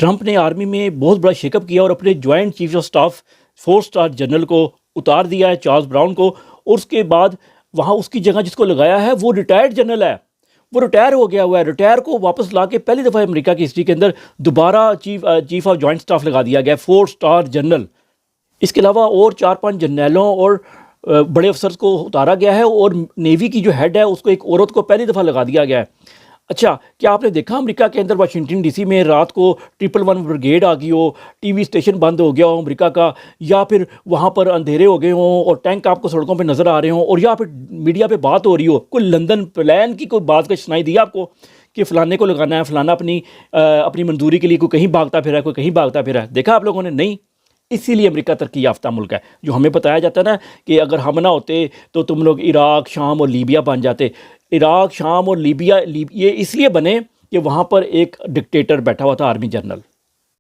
Trump نے army میں بہت بڑا شیک اپ کیا اور اپنے joint chief of staff 4 star general کو اتار دیا ہے، چارلس براؤن کو، اور اس کے بعد وہاں اس کی جگہ جس کو لگایا ہے وہ ریٹائرڈ جنرل ہے، وہ ریٹائر ہو گیا ہوا ہے۔ ریٹائر کو واپس لا کے پہلی دفعہ امریکہ کی ہسٹری کے اندر دوبارہ چیف آف جوائنٹ سٹاف لگا دیا گیا 4 اسٹار جنرل۔ اس کے علاوہ اور 4-5 جرنیلوں اور بڑے افسرز کو اتارا گیا ہے، اور نیوی کی جو ہیڈ ہے اس کو ایک عورت کو پہلی دفعہ لگا دیا گیا ہے۔ اچھا، کیا آپ نے دیکھا امریکہ کے اندر واشنگٹن ڈی سی میں رات کو 111 بریگیڈ آ گئی ہو، ٹی وی اسٹیشن بند ہو گیا ہو امریکہ کا، یا پھر وہاں پر اندھیرے ہو گئے ہوں اور ٹینک آپ کو سڑکوں پہ نظر آ رہے ہوں، اور یا پھر میڈیا پہ بات ہو رہی ہو، کوئی لندن پلان کی کوئی بات کا سنائی دیا آپ کو کہ فلانے کو لگانا ہے، فلانا اپنی منظوری کے لیے کوئی کہیں بھاگتا پھرا ہے، کوئی کہیں بھاگتا پھرا ہے؟ دیکھا آپ لوگوں نے؟ نہیں۔ اسی لیے امریکہ ترقی یافتہ ملک ہے۔ جو ہمیں بتایا جاتا ہے نا کہ اگر ہم نہ ہوتے تو تم لوگ عراق، شام اور لیبیا بن جاتے۔ عراق، شام اور لیبیا یہ اس لیے بنے کہ وہاں پر ایک ڈکٹیٹر بیٹھا ہوا تھا، آرمی جنرل۔